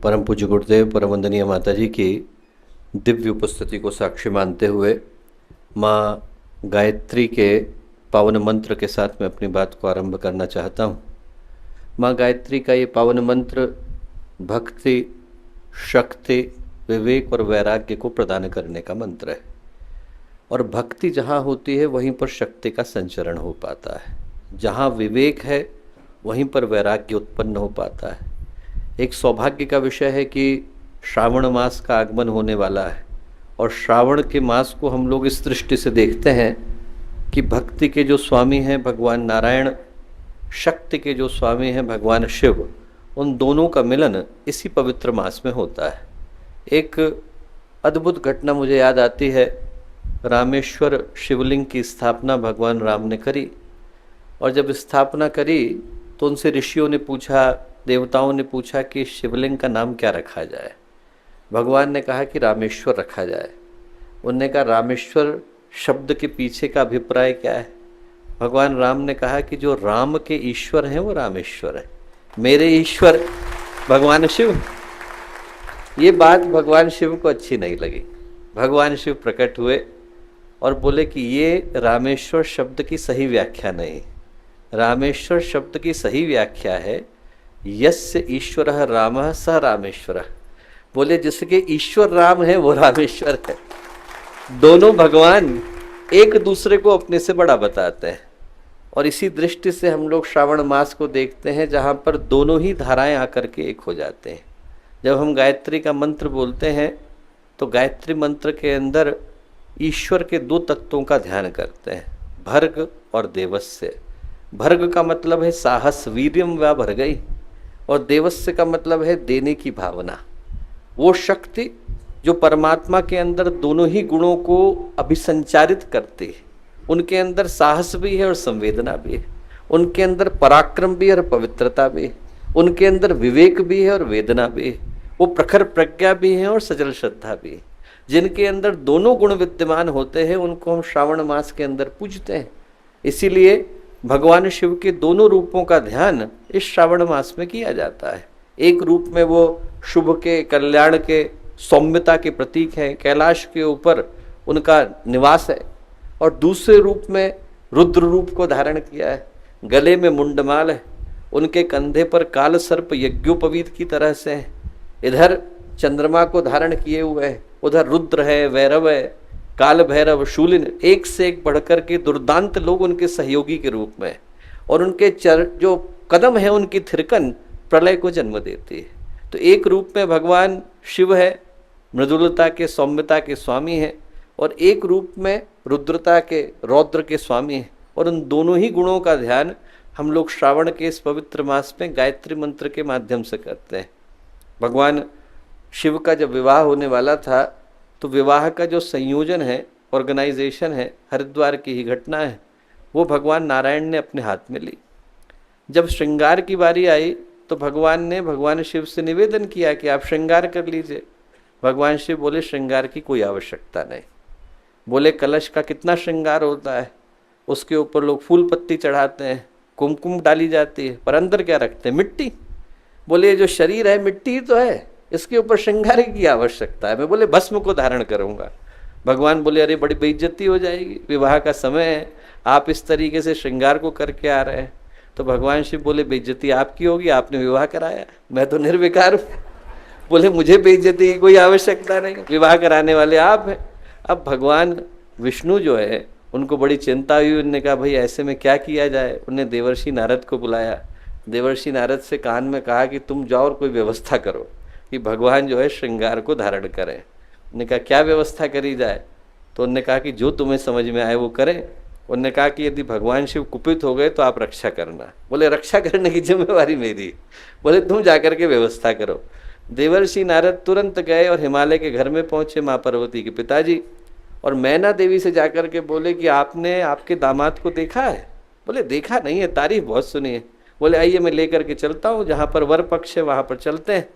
परम पूज्य गुरुदेव परम वंदनीय माता जी की दिव्य उपस्थिति को साक्षी मानते हुए माँ गायत्री के पावन मंत्र के साथ मैं अपनी बात को आरंभ करना चाहता हूँ। माँ गायत्री का ये पावन मंत्र भक्ति, शक्ति, विवेक और वैराग्य को प्रदान करने का मंत्र है। और भक्ति जहाँ होती है वहीं पर शक्ति का संचरण हो पाता है, जहाँ विवेक है वहीं पर वैराग्य उत्पन्न हो पाता है। एक सौभाग्य का विषय है कि श्रावण मास का आगमन होने वाला है और श्रावण के मास को हम लोग इस दृष्टि से देखते हैं कि भक्ति के जो स्वामी हैं भगवान नारायण, शक्ति के जो स्वामी हैं भगवान शिव, उन दोनों का मिलन इसी पवित्र मास में होता है। एक अद्भुत घटना मुझे याद आती है। रामेश्वर शिवलिंग की स्थापना भगवान राम ने करी और जब स्थापना करी तो उनसे ऋषियों ने पूछा, देवताओं ने पूछा कि शिवलिंग का नाम क्या रखा जाए। भगवान ने कहा कि रामेश्वर रखा जाए। उनने कहा रामेश्वर शब्द के पीछे का अभिप्राय क्या है। भगवान राम ने कहा कि जो राम के ईश्वर हैं वो रामेश्वर है, मेरे ईश्वर भगवान शिव। ये बात भगवान शिव को अच्छी नहीं लगी। भगवान शिव प्रकट हुए और बोले कि ये रामेश्वर शब्द की सही व्याख्या नहीं। रामेश्वर शब्द की सही व्याख्या है यस्य ईश्वरः रामः स रामेश्वरः। बोले जिसके ईश्वर राम है वो रामेश्वर है। दोनों भगवान एक दूसरे को अपने से बड़ा बताते हैं और इसी दृष्टि से हम लोग श्रावण मास को देखते हैं जहाँ पर दोनों ही धाराएं आकर के एक हो जाते हैं। जब हम गायत्री का मंत्र बोलते हैं तो गायत्री मंत्र के अंदर ईश्वर के दो तत्वों का ध्यान करते हैं, भर्ग और देवस्य। भर्ग का मतलब है साहस, वीर्यम व भर्गई, और देवस्य का मतलब है देने की भावना। वो शक्ति जो परमात्मा के अंदर दोनों ही गुणों को अभिसंचारित करती है। उनके अंदर साहस भी है और संवेदना भी है, उनके अंदर पराक्रम भी है और पवित्रता भी है, उनके अंदर विवेक भी है और वेदना भी है, वो प्रखर प्रज्ञा भी है और सजल श्रद्धा भी है। जिनके अंदर दोनों गुण विद्यमान होते हैं उनको हम श्रावण मास के अंदर पूजते हैं। इसीलिए भगवान शिव के दोनों रूपों का ध्यान इस श्रावण मास में किया जाता है। एक रूप में वो शुभ के, कल्याण के, सौम्यता के प्रतीक हैं, कैलाश के ऊपर उनका निवास है, और दूसरे रूप में रुद्र रूप को धारण किया है। गले में मुंडमाल है, उनके कंधे पर काल सर्प यज्ञोपवीत की तरह से है। इधर चंद्रमा को धारण किए हुए है, उधर रुद्र है, वैरव है, काल भैरव, शूलिन, एक से एक बढ़कर के दुर्दांत लोग उनके सहयोगी के रूप में, और उनके जो कदम है उनकी थिरकन प्रलय को जन्म देती है। तो एक रूप में भगवान शिव है, मृदुलता के, सौम्यता के स्वामी हैं, और एक रूप में रुद्रता के, रौद्र के स्वामी हैं। और उन दोनों ही गुणों का ध्यान हम लोग श्रावण के इस पवित्र मास में गायत्री मंत्र के माध्यम से करते हैं। भगवान शिव का जब विवाह होने वाला था तो विवाह का जो संयोजन है, ऑर्गेनाइजेशन है, हरिद्वार की ही घटना है, वो भगवान नारायण ने अपने हाथ में ली। जब श्रृंगार की बारी आई तो भगवान ने भगवान शिव से निवेदन किया कि आप श्रृंगार कर लीजिए। भगवान शिव बोले श्रृंगार की कोई आवश्यकता नहीं। बोले कलश का कितना श्रृंगार होता है, उसके ऊपर लोग फूल पत्ती चढ़ाते हैं, कुमकुम डाली जाती है, पर अंदर क्या रखते हैं? मिट्टी। बोले जो शरीर है मिट्टी ही तो है, इसके ऊपर श्रृंगार की आवश्यकता है। मैं बोले भस्म को धारण करूंगा। भगवान बोले अरे बड़ी बेइज्जती हो जाएगी, विवाह का समय है, आप इस तरीके से श्रृंगार को करके आ रहे हैं। तो भगवान शिव बोले बेइज्जती आपकी होगी, आपने विवाह कराया, मैं तो निर्विकार हूँ। बोले मुझे बेइज्जती की कोई आवश्यकता नहीं, विवाह कराने वाले आप हैं। अब भगवान विष्णु जो है उनको बड़ी चिंता हुई। उन्होंने कहा भाई ऐसे में क्या किया जाए। उन्होंने देवर्षि नारद को बुलाया। देवर्षि नारद से कान में कहा कि तुम जाओ और कोई व्यवस्था करो कि भगवान जो है श्रृंगार को धारण करें। उन्होंने कहा क्या व्यवस्था करी जाए। तो उन्होंने कहा कि जो तुम्हें समझ में आए वो करें। उन्होंने कहा कि यदि भगवान शिव कुपित हो गए तो आप रक्षा करना। बोले रक्षा करने की जिम्मेवारी मेरी। बोले तुम जाकर के व्यवस्था करो। देवर्षि नारद तुरंत गए और हिमालय के घर में पहुंचे माँ पार्वती के पिताजी, और मैना देवी से जाकर के बोले कि आपने आपके दामाद को देखा है। बोले देखा नहीं है, तारीफ बहुत सुनी है। बोले आइए मैं लेकर के चलता हूँ, जहाँ पर वर पक्ष है वहाँ पर चलते हैं।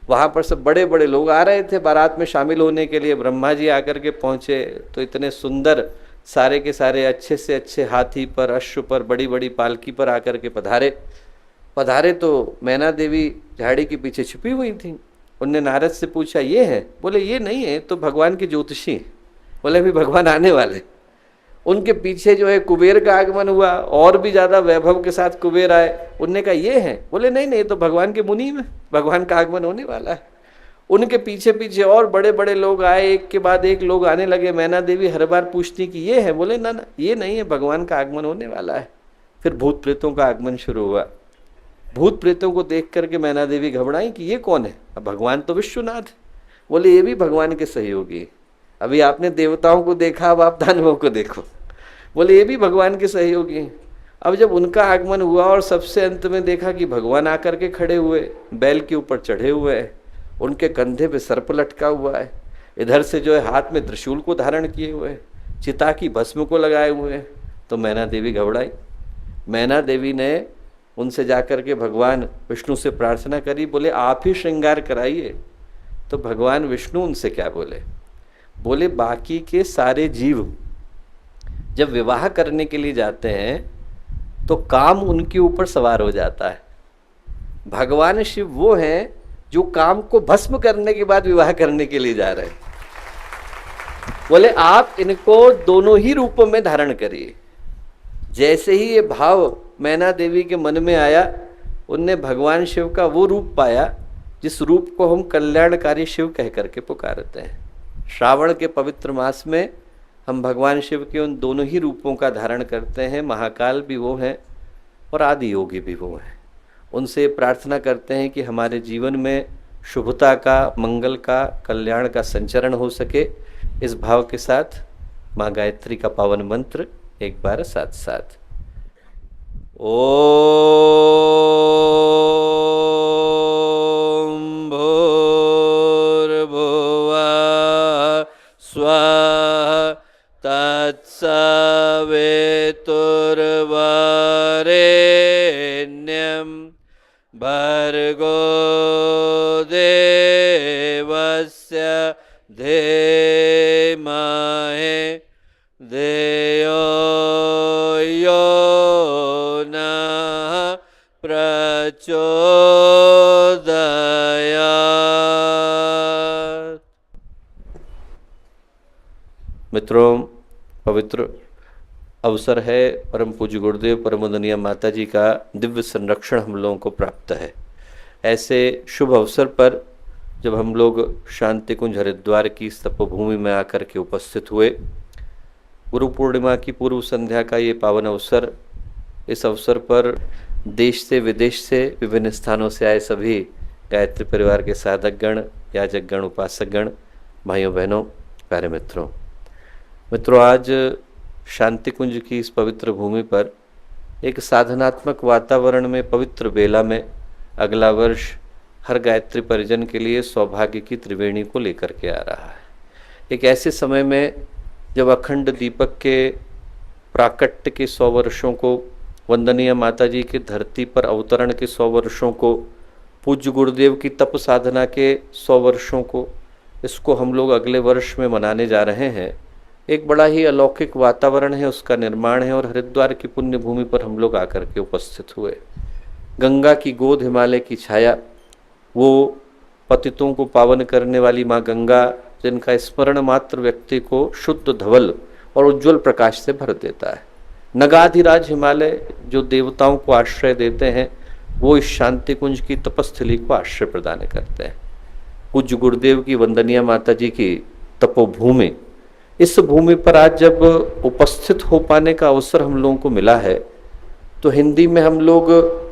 वहाँ पर सब बड़े बड़े लोग आ रहे थे बारात में शामिल होने के लिए। ब्रह्मा जी आकर के पहुँचे तो इतने सुंदर सारे के सारे अच्छे से अच्छे हाथी पर, अश्व पर, बड़ी बड़ी पालकी पर आकर के पधारे। तो मैना देवी झाड़ी के पीछे छुपी हुई थी। उनने नारद से पूछा ये है? बोले ये नहीं है, तो भगवान के ज्योतिषी हैं। बोले अभी भगवान आने वाले। उनके पीछे जो है कुबेर का आगमन हुआ, और भी ज्यादा वैभव के साथ कुबेर आए। उनने कहा ये है? बोले नहीं नहीं, तो भगवान के मुनि में भगवान का आगमन होने वाला है। उनके पीछे पीछे और बड़े बड़े लोग आए, एक के बाद एक लोग आने लगे। मैना देवी हर बार पूछती कि ये है? बोले ना ना, ये नहीं है, भगवान का आगमन होने वाला है। फिर भूत प्रेतों का आगमन शुरू हुआ। भूत प्रेतों को देख करके मैना देवी घबराई कि ये कौन है? अब भगवान तो विश्वनाथ है। बोले ये भी भगवान के सहयोगी है। अभी आपने देवताओं को देखा, अब आप दानवों को देखो। बोले ये भी भगवान के सहयोगी हैं। अब जब उनका आगमन हुआ और सबसे अंत में देखा कि भगवान आकर के खड़े हुए, बैल के ऊपर चढ़े हुए हैं, उनके कंधे पे सर्प लटका हुआ है, इधर से जो है हाथ में त्रिशूल को धारण किए हुए है, चिता की भस्म को लगाए हुए हैं, तो मैना देवी घबराई। मैना देवी ने उनसे जाकर के भगवान विष्णु से प्रार्थना करी। बोले आप ही श्रृंगार कराइए। तो भगवान विष्णु उनसे क्या बोले? बोले बाकी के सारे जीव जब विवाह करने के लिए जाते हैं तो काम उनके ऊपर सवार हो जाता है। भगवान शिव वो हैं जो काम को भस्म करने के बाद विवाह करने के लिए जा रहे हैं। बोले आप इनको दोनों ही रूपों में धारण करिए। जैसे ही ये भाव मैना देवी के मन में आया, उनने भगवान शिव का वो रूप पाया जिस रूप को हम कल्याणकारी शिव कह करके पुकारते हैं। श्रावण के पवित्र मास में हम भगवान शिव के उन दोनों ही रूपों का धारण करते हैं। महाकाल भी वो हैं और आदि योगी भी वो हैं। उनसे प्रार्थना करते हैं कि हमारे जीवन में शुभता का, मंगल का, कल्याण का संचरण हो सके। इस भाव के साथ माँ गायत्री का पावन मंत्र एक बार साथ साथ। ओम भूर्भुवः स्वः तत्सवितुर्वरेण्यं भर्गो देवस्य धीमहि धियो यो नः प्रचोदयात्। मित्रों, पवित्र अवसर है। परम पूज्य गुरुदेव परम वंदनीय माता जी का दिव्य संरक्षण हम लोगों को प्राप्त है। ऐसे शुभ अवसर पर जब हम लोग शांति कुंज हरिद्वार की इस तपोभूमि में आकर के उपस्थित हुए, गुरु पूर्णिमा की पूर्व संध्या का ये पावन अवसर, इस अवसर पर देश से विदेश से विभिन्न स्थानों से आए सभी गायत्री परिवार के साधकगण, याजकगण, उपासकगण, भाइयों बहनों, प्यारे मित्रों, आज शांति कुंज की इस पवित्र भूमि पर एक साधनात्मक वातावरण में पवित्र बेला में अगला वर्ष हर गायत्री परिजन के लिए सौभाग्य की त्रिवेणी को लेकर के आ रहा है। एक ऐसे समय में जब अखंड दीपक के प्राकट्य के 100 वर्षों को, वंदनीय माता जी के धरती पर अवतरण के 100 वर्षों को, पूज्य गुरुदेव की तप साधना के 100 वर्षों को, इसको हम लोग अगले वर्ष में मनाने जा रहे हैं। एक बड़ा ही अलौकिक वातावरण है, उसका निर्माण है और हरिद्वार की पुण्य भूमि पर हम लोग आकर के उपस्थित हुए। गंगा की गोद, हिमालय की छाया, वो पतितों को पावन करने वाली माँ गंगा, जिनका स्मरण मात्र व्यक्ति को शुद्ध धवल और उज्जवल प्रकाश से भर देता है। नगाधिराज हिमालय जो देवताओं को आश्रय देते हैं, वो इस शांति कुंज की तपस्थली को आश्रय प्रदान करते हैं। पूज्य गुरुदेव की वंदनीय माता जी की तपोभूमि, इस भूमि पर आज जब उपस्थित हो पाने का अवसर हम लोगों को मिला है, तो हिंदी में हम लोग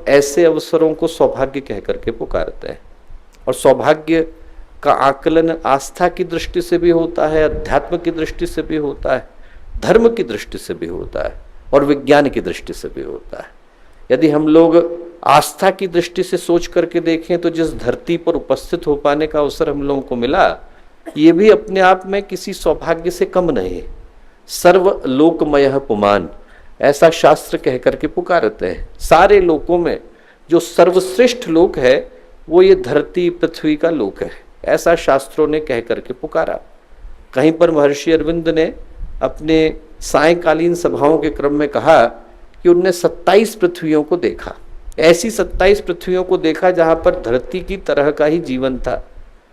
ऐसे अवसरों को सौभाग्य कह करके पुकारते हैं। और सौभाग्य का आकलन आस्था की दृष्टि से भी होता है, अध्यात्म की दृष्टि से भी होता है, धर्म की दृष्टि से भी होता है और विज्ञान की दृष्टि से भी होता है। यदि हम लोग आस्था की दृष्टि से सोच करके देखें तो जिस धरती पर उपस्थित हो पाने का अवसर हम लोगों को मिला, ये भी अपने आप में किसी सौभाग्य से कम नहीं है। सर्व लोकमयः पुमान, ऐसा शास्त्र कह करके पुकारते हैं। सारे लोकों में जो सर्वश्रेष्ठ लोक है वो ये धरती पृथ्वी का लोक है, ऐसा शास्त्रों ने कह करके पुकारा। कहीं पर महर्षि अरविंद ने अपने सायंकालीन सभाओं के क्रम में कहा कि उनने 27 पृथ्वियों को देखा। ऐसी 27 पृथ्वियों को देखा जहां पर धरती की तरह का ही जीवन था।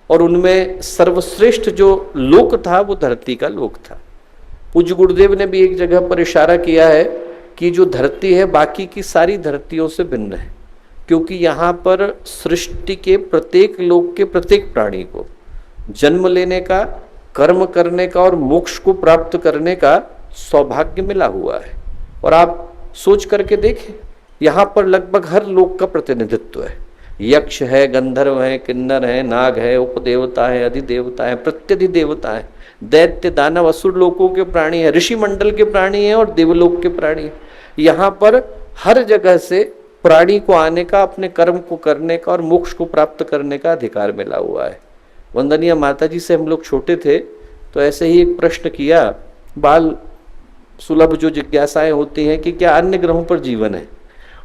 और उनमें सर्वश्रेष्ठ जो लोक था वो धरती का लोक था। पूज्य गुरुदेव ने भी एक जगह पर इशारा किया है कि जो धरती है बाकी की सारी धरतियों से भिन्न है, क्योंकि यहाँ पर सृष्टि के प्रत्येक लोक के प्रत्येक प्राणी को जन्म लेने का, कर्म करने का और मोक्ष को प्राप्त करने का सौभाग्य मिला हुआ है। और आप सोच करके देखें, यहाँ पर लगभग हर लोक का प्रतिनिधित्व है। यक्ष है, गंधर्व है, किन्नर है, नाग है, उपदेवता है, अधिदेवता है, प्रत्यधिदेवता है, दैत्य, दानव, असुर लोकों के प्राणी है, ऋषि मंडल के प्राणी है और देवलोक के प्राणी है। यहाँ पर हर जगह से प्राणी को आने का, अपने कर्म को करने का और मोक्ष को प्राप्त करने का अधिकार मिला हुआ है। वंदनीय माता जी से हम लोग छोटे थे तो ऐसे ही एक प्रश्न किया, बाल सुलभ जो जिज्ञासाएं होती हैं कि क्या अन्य ग्रहों पर जीवन है,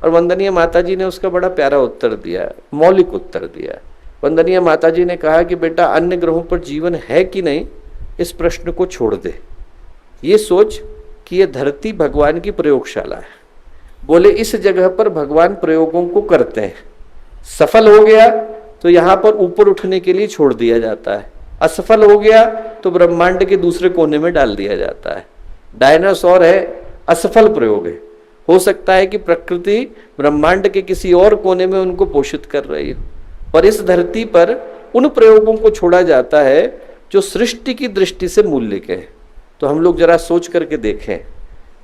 और वंदनीय माता जी ने उसका बड़ा प्यारा उत्तर दिया, मौलिक उत्तर दिया। वंदनीय माता जी ने कहा कि बेटा अन्य ग्रहों पर जीवन है कि नहीं इस प्रश्न को छोड़ दे, ये सोच कि ये धरती भगवान की प्रयोगशाला है। बोले इस जगह पर भगवान प्रयोगों को करते हैं, सफल हो गया तो यहाँ पर ऊपर उठने के लिए छोड़ दिया जाता है, असफल हो गया तो ब्रह्मांड के दूसरे कोने में डाल दिया जाता है। डायनासोर है, असफल प्रयोग है, हो सकता है कि प्रकृति ब्रह्मांड के किसी और कोने में उनको पोषित कर रही हो, पर इस धरती पर उन प्रयोगों को छोड़ा जाता है जो सृष्टि की दृष्टि से मूल्य के हैं। तो हम लोग जरा सोच करके देखें,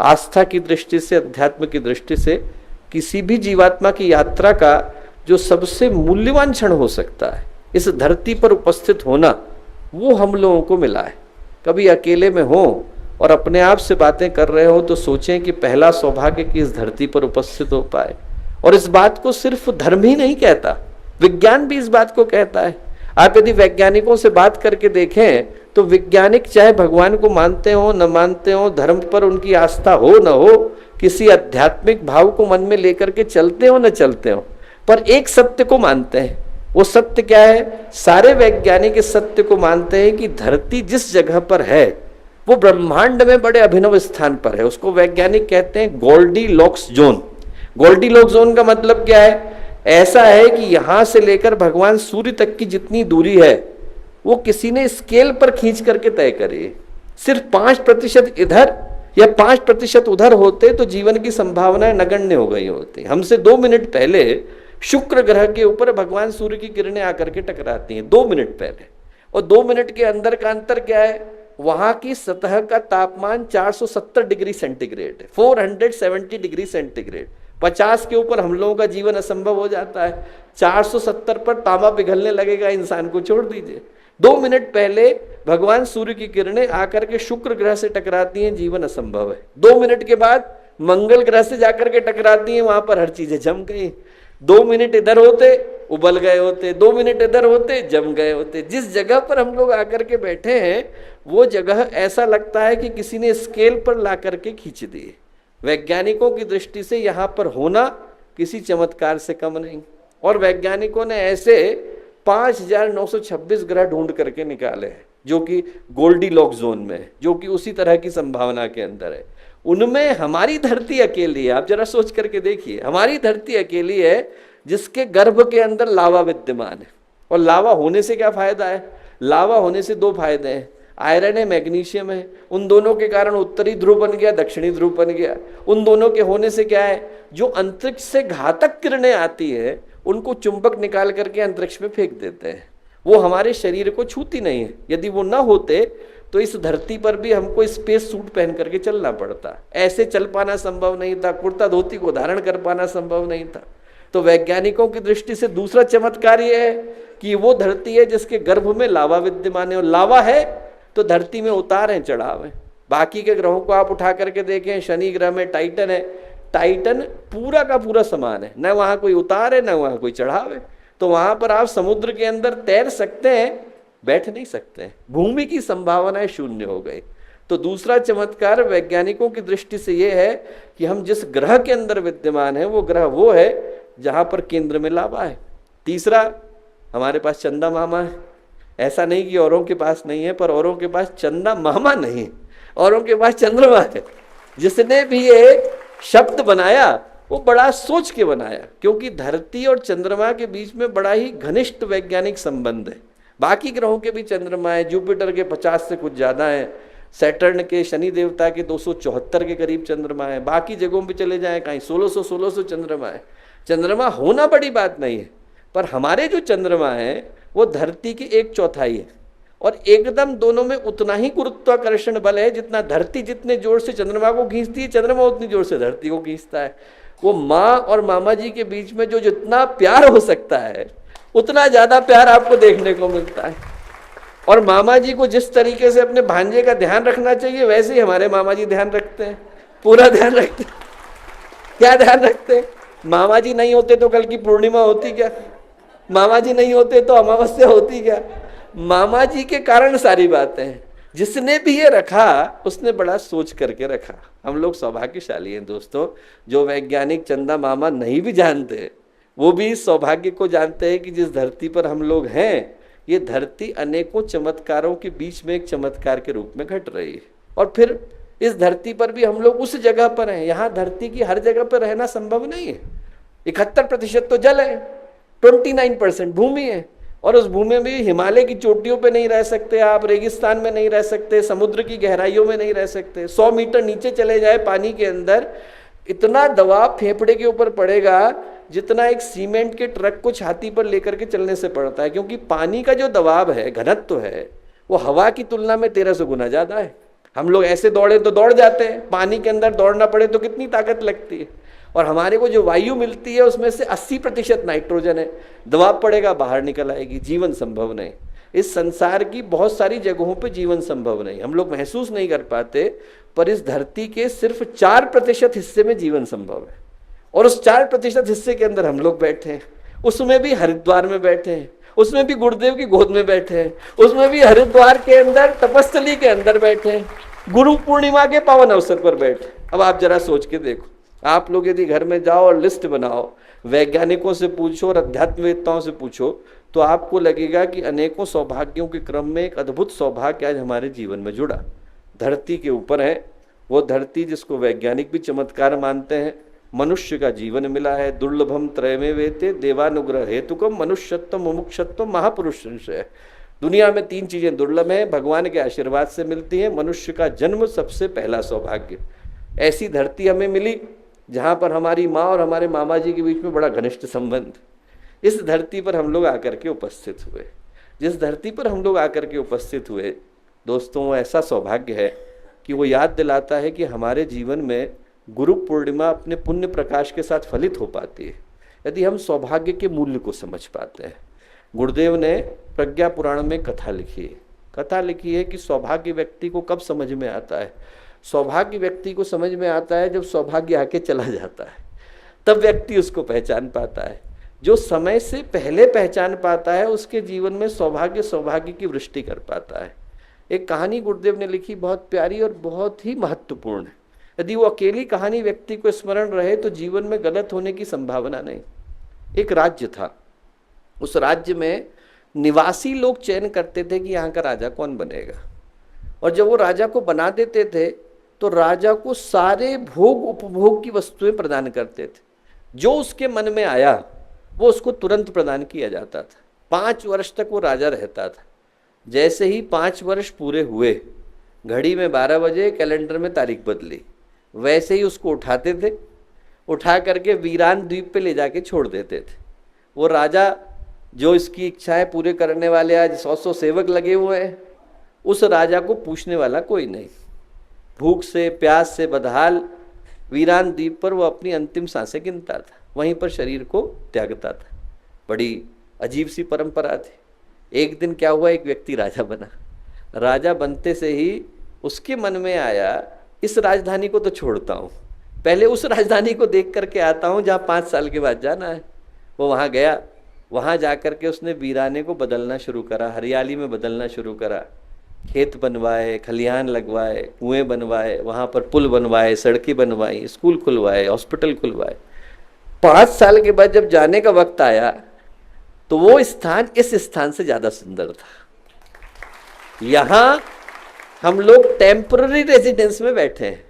आस्था की दृष्टि से, अध्यात्म की दृष्टि से किसी भी जीवात्मा की यात्रा का जो सबसे मूल्यवान क्षण हो सकता है इस धरती पर उपस्थित होना, वो हम लोगों को मिला है। कभी अकेले में हो और अपने आप से बातें कर रहे हो तो सोचें कि पहला सौभाग्य कि इस धरती पर उपस्थित हो पाए। और इस बात को सिर्फ धर्म ही नहीं कहता, विज्ञान भी इस बात को कहता है। आप यदि वैज्ञानिकों से बात करके देखें तो वैज्ञानिक चाहे भगवान को मानते हो न मानते हो, धर्म पर उनकी आस्था हो न हो, किसी आध्यात्मिक भाव को मन में लेकर के चलते हो न चलते हो, पर एक सत्य को मानते हैं। वो सत्य क्या है? सारे वैज्ञानिक इस सत्य को मानते हैं कि धरती जिस जगह पर है वो ब्रह्मांड में बड़े अभिनव स्थान पर है। उसको वैज्ञानिक कहते हैं गोल्डीलॉक्स जोन। गोल्डीलॉक्स जोन का मतलब क्या है? ऐसा है कि यहां से लेकर भगवान सूर्य तक की जितनी दूरी है वो किसी ने स्केल पर खींच करके तय करी है। सिर्फ 5% इधर या 5% उधर होते तो जीवन की संभावनाएं नगण्य हो गई होती। हमसे 2 मिनट पहले शुक्र ग्रह के ऊपर भगवान सूर्य की किरणें आकर के टकराती हैं 2 मिनट पहले, और 2 मिनट के अंदर का अंतर क्या है? वहां की सतह का तापमान 470 डिग्री सेंटीग्रेड है, 470 डिग्री सेंटीग्रेड। 50 के ऊपर हम लोगों का जीवन असंभव हो जाता है, 470 पर तांबा पिघलने लगेगा, इंसान को छोड़ दीजिए। 2 मिनट पहले भगवान सूर्य की किरणें आकर के शुक्र ग्रह से टकराती हैं, जीवन असंभव है। 2 मिनट के बाद मंगल ग्रह से जाकर के टकराती हैं, वहां पर हर चीजें जम गई। 2 मिनट इधर होते उबल गए होते, 2 मिनट इधर होते जम गए होते। जिस जगह पर हम लोग आकर के बैठे हैं वो जगह ऐसा लगता है कि किसी ने स्केल पर ला करके खींच दी। वैज्ञानिकों की दृष्टि से यहाँ पर होना किसी चमत्कार से कम नहीं। और वैज्ञानिकों ने ऐसे 5926 ग्रह ढूंढ करके निकाले हैं जो कि गोल्डीलॉक्स जोन में है, जो कि उसी तरह की संभावना के अंदर है। उनमें हमारी धरती अकेली है। आप जरा सोच करके देखिए, हमारी धरती अकेली है जिसके गर्भ के अंदर लावा विद्यमान है। और लावा होने से क्या फायदा है? लावा होने से 2 फायदे हैं, आयरन है, मैग्नीशियम है। उन दोनों के कारण उत्तरी ध्रुव बन गया, दक्षिणी ध्रुव बन गया। उन दोनों के होने से क्या है? जो अंतरिक्ष से घातक किरणें आती है उनको चुंबक निकाल करके अंतरिक्ष में फेंक देते हैं, वो हमारे शरीर को छूती नहीं है। यदि वो ना होते तो इस धरती पर भी हमको स्पेस सूट पहन करके चलना पड़ता, ऐसे चल पाना संभव नहीं था, कुर्ता धोती को धारण कर पाना संभव नहीं था। तो वैज्ञानिकों की दृष्टि से दूसरा चमत्कार यह है कि वो धरती है जिसके गर्भ में लावा विद्यमान है, और लावा है तो धरती में उतार है, चढ़ाव है। बाकी के ग्रहों को आप उठा करके देखें, शनि ग्रह में टाइटन है, टाइटन पूरा का पूरा समान है, न वहां कोई उतार है न वहां कोई चढ़ाव है। तो वहां पर आप समुद्र के अंदर तैर सकते हैं, बैठ नहीं सकते हैं, भूमि की संभावनाएं शून्य हो गई। तो दूसरा चमत्कार वैज्ञानिकों की दृष्टि से यह है कि हम जिस ग्रह के अंदर विद्यमान है वो ग्रह वो है जहां पर केंद्र में लावा है। तीसरा, हमारे पास चंदा मामा है। ऐसा नहीं कि औरों के पास नहीं है, पर औरों के पास चंदा मामा नहीं, औरों के पास चंद्रमा है। जिसने भी ये शब्द बनाया वो बड़ा सोच के बनाया, क्योंकि धरती और चंद्रमा के बीच में बड़ा ही घनिष्ठ वैज्ञानिक संबंध है। बाकी ग्रहों के भी चंद्रमा है, जुपिटर के 50 से कुछ ज़्यादा हैं, सैटर्न के, शनि देवता के 274 के करीब चंद्रमा है, बाकी जगहों पे चले जाएं कहीं 1600 चंद्रमा है। चंद्रमा होना बड़ी बात नहीं है, पर हमारे जो चंद्रमा है वो धरती की 1/4 है, और एकदम दोनों में उतना ही गुरुत्वाकर्षण बल है जितना धरती जितने जोर से चंद्रमा को खींचती है, चंद्रमा उतनी जोर से धरती को खींचता है। वो माँ और मामा जी के बीच में जो जितना प्यार हो सकता है उतना ज्यादा प्यार आपको देखने को मिलता है। और मामा जी को जिस तरीके से अपने भांजे का ध्यान रखना चाहिए वैसे ही हमारे मामा जी ध्यान रखते हैं, पूरा ध्यान रखते हैं। क्या ध्यान रखते हैं? मामा जी नहीं होते तो कल की पूर्णिमा होती क्या? मामा जी नहीं होते तो अमावस्या होती क्या? मामा जी के कारण सारी बातें हैं। जिसने भी ये रखा उसने बड़ा सोच करके रखा। हम लोग सौभाग्यशाली हैं दोस्तों, जो वैज्ञानिक चंदा मामा नहीं भी जानते वो भी इस सौभाग्य को जानते हैं कि जिस धरती पर हम लोग हैं ये धरती अनेकों चमत्कारों के बीच में एक चमत्कार के रूप में घट रही है। और फिर इस धरती पर भी हम लोग उस जगह पर हैं, यहाँ धरती की हर जगह पर रहना संभव नहीं है। 71% तो जल है, 29% भूमि है, और उस भूमि में भी हिमालय की चोटियों पे नहीं रह सकते आप, रेगिस्तान में नहीं रह सकते, समुद्र की गहराइयों में नहीं रह सकते। 100 मीटर नीचे चले जाए पानी के अंदर, इतना दबाव फेफड़े के ऊपर पड़ेगा जितना एक सीमेंट के ट्रक को छाती पर लेकर के चलने से पड़ता है, क्योंकि पानी का जो दबाव है, घनत्व है, वो हवा की तुलना में 1300 गुना ज्यादा है। हम लोग ऐसे दौड़े तो दौड़ जाते हैं, पानी के अंदर दौड़ना पड़े तो कितनी ताकत लगती है। और हमारे को जो वायु मिलती है उसमें से 80% नाइट्रोजन है, दबाव पड़ेगा बाहर निकल आएगी, जीवन संभव नहीं। इस संसार की बहुत सारी जगहों पे जीवन संभव नहीं, हम लोग महसूस नहीं कर पाते, पर इस धरती के सिर्फ 4% हिस्से में जीवन संभव है। और उस 4% हिस्से के अंदर हम लोग बैठे हैं, उसमें भी हरिद्वार में बैठे हैं, उसमें भी गुरुदेव की गोद में बैठे हैं, उसमें भी हरिद्वार के अंदर तपस्थली के अंदर बैठे हैं, गुरु पूर्णिमा के पावन अवसर पर बैठे। अब आप जरा सोच के देखो, आप लोग यदि घर में जाओ और लिस्ट बनाओ, वैज्ञानिकों से पूछो और अध्यात्मवेत्ताओं से पूछो, तो आपको लगेगा कि अनेकों सौभाग्यों के क्रम में एक अद्भुत सौभाग्य आज हमारे जीवन में जुड़ा। धरती के ऊपर है वो धरती जिसको वैज्ञानिक भी चमत्कार मानते हैं, मनुष्य का जीवन मिला है। दुर्लभम त्रयमे वेते देवानुग्रह हेतुकम मनुष्यत्व मुमुक्षत्व महापुरुष संशय। दुनिया में 3 चीजें दुर्लभ हैं, भगवान के आशीर्वाद से मिलती हैं। मनुष्य का जन्म सबसे पहला सौभाग्य। ऐसी धरती हमें मिली जहाँ पर हमारी माँ और हमारे मामा जी के बीच में बड़ा घनिष्ठ संबंध। इस धरती पर हम लोग आकर के उपस्थित हुए। जिस धरती पर हम लोग आकर के उपस्थित हुए दोस्तों, वो ऐसा सौभाग्य है कि वो याद दिलाता है कि हमारे जीवन में गुरु पूर्णिमा अपने पुण्य प्रकाश के साथ फलित हो पाती है यदि हम सौभाग्य के मूल्य को समझ पाते हैं। गुरुदेव ने प्रज्ञा पुराण में कथा लिखी है कि सौभाग्य व्यक्ति को कब समझ में आता है। सौभाग्य व्यक्ति को समझ में आता है जब सौभाग्य आके चला जाता है, तब व्यक्ति उसको पहचान पाता है। जो समय से पहले पहचान पाता है उसके जीवन में सौभाग्य की वृष्टि कर पाता है। एक कहानी गुरुदेव ने लिखी, बहुत प्यारी और बहुत ही महत्वपूर्ण है। यदि वो अकेली कहानी व्यक्ति को स्मरण रहे तो जीवन में गलत होने की संभावना नहीं। एक राज्य था, उस राज्य में निवासी लोग चयन करते थे कि यहाँ का राजा कौन बनेगा, और जब वो राजा को बना देते थे तो राजा को सारे भोग उपभोग की वस्तुएं प्रदान करते थे। जो उसके मन में आया वो उसको तुरंत प्रदान किया जाता था। 5 वर्ष तक वो राजा रहता था। जैसे ही 5 वर्ष पूरे हुए, घड़ी में 12 बजे, कैलेंडर में तारीख बदली, वैसे ही उसको उठाते थे, उठा करके वीरान द्वीप पे ले जाके छोड़ देते थे। वो राजा जो इसकी इच्छाएं पूरे करने वाले आज 100 सेवक लगे हुए हैं, उस राजा को पूछने वाला कोई नहीं। भूख से प्यास से बदहाल वीरान द्वीप पर वो अपनी अंतिम सांसें गिनता था, वहीं पर शरीर को त्यागता था। बड़ी अजीब सी परंपरा थी। एक दिन क्या हुआ, एक व्यक्ति राजा बना। राजा बनते से ही उसके मन में आया इस राजधानी को तो छोड़ता हूँ, पहले उस राजधानी को देख करके आता हूँ जहाँ 5 साल के बाद जाना है। वो वहाँ गया, वहाँ जा कर के उसने वीराने को बदलना शुरू करा, हरियाली में बदलना शुरू करा। खेत बनवाए, खलिहान लगवाए, कुएं बनवाए, वहाँ पर पुल बनवाए, सड़कें बनवाई, स्कूल खुलवाए, हॉस्पिटल खुलवाए। 5 साल के बाद जब जाने का वक्त आया तो वो स्थान इस स्थान से ज्यादा सुंदर था। यहाँ हम लोग टेम्पररी रेजिडेंस में बैठे हैं।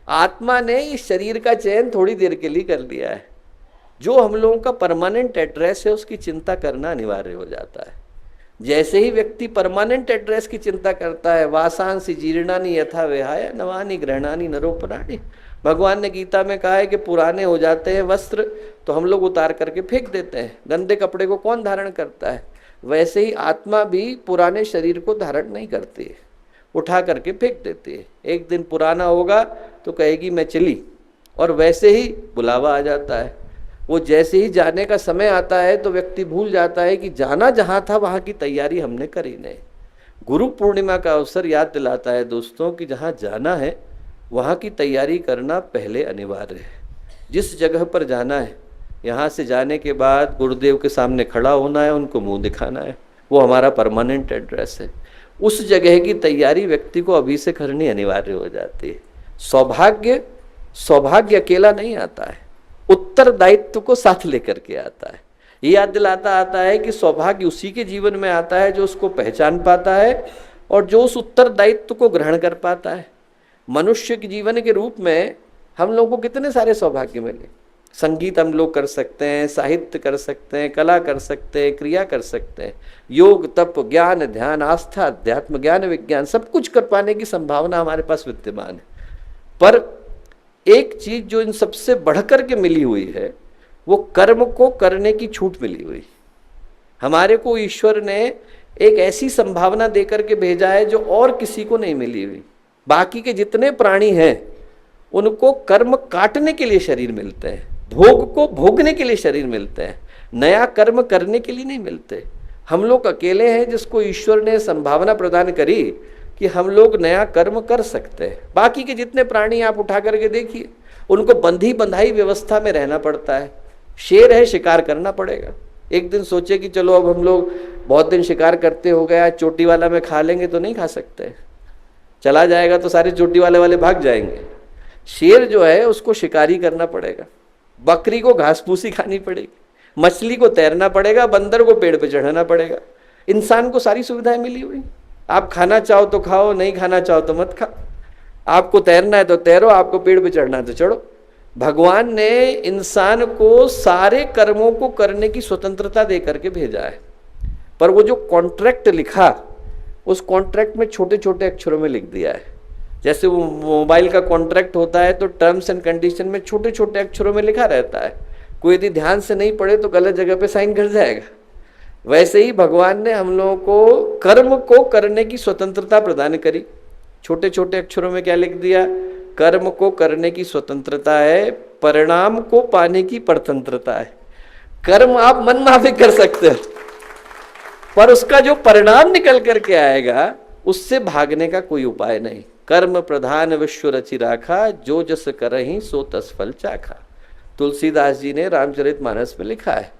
आत्मा ने इस शरीर का चयन थोड़ी देर के लिए कर लिया है। जो हम लोगों का परमानेंट एड्रेस है उसकी चिंता करना अनिवार्य हो जाता है। जैसे ही व्यक्ति परमानेंट एड्रेस की चिंता करता है, वासांसी जीर्णानि यथा विहाय नवानि गृह्णानि नरोपराणि। भगवान ने गीता में कहा है कि पुराने हो जाते हैं वस्त्र तो हम लोग उतार करके फेंक देते हैं, गंदे कपड़े को कौन धारण करता है। वैसे ही आत्मा भी पुराने शरीर को धारण नहीं करती है, उठा करके फेंक देती है। एक दिन पुराना होगा तो कहेगी मैं चली, और वैसे ही बुलावा आ जाता है। वो जैसे ही जाने का समय आता है तो व्यक्ति भूल जाता है कि जाना जहाँ था वहाँ की तैयारी हमने करी नहीं। गुरु पूर्णिमा का अवसर याद दिलाता है दोस्तों कि जहाँ जाना है वहाँ की तैयारी करना पहले अनिवार्य है। जिस जगह पर जाना है, यहाँ से जाने के बाद गुरुदेव के सामने खड़ा होना है, उनको मुंह दिखाना है, वो हमारा परमानेंट एड्रेस है। उस जगह की तैयारी व्यक्ति को अभी से करनी अनिवार्य हो जाती है। सौभाग्य अकेला नहीं आता है, उत्तरदायित्व को साथ लेकर के आता है। ये याद दिलाता आता है कि सौभाग्य उसी के जीवन में आता है जो उसको पहचान पाता है और जो उस उत्तरदायित्व को ग्रहण कर पाता है। मनुष्य के जीवन के रूप में हम लोगों को कितने सारे सौभाग्य मिले। संगीत हम लोग कर सकते हैं, साहित्य कर सकते हैं, कला कर सकते हैं, क्रिया कर सकते हैं, योग तप ज्ञान ध्यान आस्था अध्यात्म ज्ञान विज्ञान सब कुछ कर पाने की संभावना हमारे पास विद्यमान है। पर एक चीज जो इन सबसे बढ़कर के मिली हुई है वो कर्म को करने की छूट मिली हुई। हमारे को ईश्वर ने एक ऐसी संभावना देकर के भेजा है जो और किसी को नहीं मिली हुई। बाकी के जितने प्राणी हैं उनको कर्म काटने के लिए शरीर मिलते हैं, भोग को भोगने के लिए शरीर मिलते हैं, नया कर्म करने के लिए नहीं मिलते। हम लोग अकेले हैं जिसको ईश्वर ने संभावना प्रदान करी कि हम लोग नया कर्म कर सकते हैं। बाकी के जितने प्राणी आप उठा करके देखिए, उनको बंधी बंधाई व्यवस्था में रहना पड़ता है। शेर है, शिकार करना पड़ेगा। एक दिन सोचे कि चलो अब हम लोग बहुत दिन शिकार करते हो गया, चोटी वाला में खा लेंगे, तो नहीं खा सकते। चला जाएगा तो सारे चोटी वाले भाग जाएंगे। शेर जो है उसको शिकारी करना पड़ेगा, बकरी को घास फूसी खानी पड़ेगी, मछली को तैरना पड़ेगा, बंदर को पेड़ पे चढ़ना पड़ेगा। इंसान को सारी सुविधाएं मिली हुई। आप खाना चाहो तो खाओ, नहीं खाना चाहो तो मत खाओ। आपको तैरना है तो तैरो, आपको पेड़ पे चढ़ना है तो चढ़ो। भगवान ने इंसान को सारे कर्मों को करने की स्वतंत्रता दे करके भेजा है। पर वो जो कॉन्ट्रैक्ट लिखा, उस कॉन्ट्रैक्ट में छोटे छोटे अक्षरों में लिख दिया है। जैसे वो मोबाइल का कॉन्ट्रैक्ट होता है तो टर्म्स एंड कंडीशन में छोटे छोटे अक्षरों में लिखा रहता है। कोई यदि ध्यान से नहीं पढ़े तो गलत जगह पे साइन कर जाएगा। वैसे ही भगवान ने हम लोगों को कर्म को करने की स्वतंत्रता प्रदान करी। छोटे छोटे अक्षरों में क्या लिख दिया? कर्म को करने की स्वतंत्रता है, परिणाम को पाने की परतंत्रता है। कर्म आप मन माफिक कर सकते हो, पर उसका जो परिणाम निकल करके आएगा उससे भागने का कोई उपाय नहीं। कर्म प्रधान विश्व रचि राखा, जो जस करहि सो तस फल चाखा। तुलसीदास जी ने रामचरितमानस में लिखा है,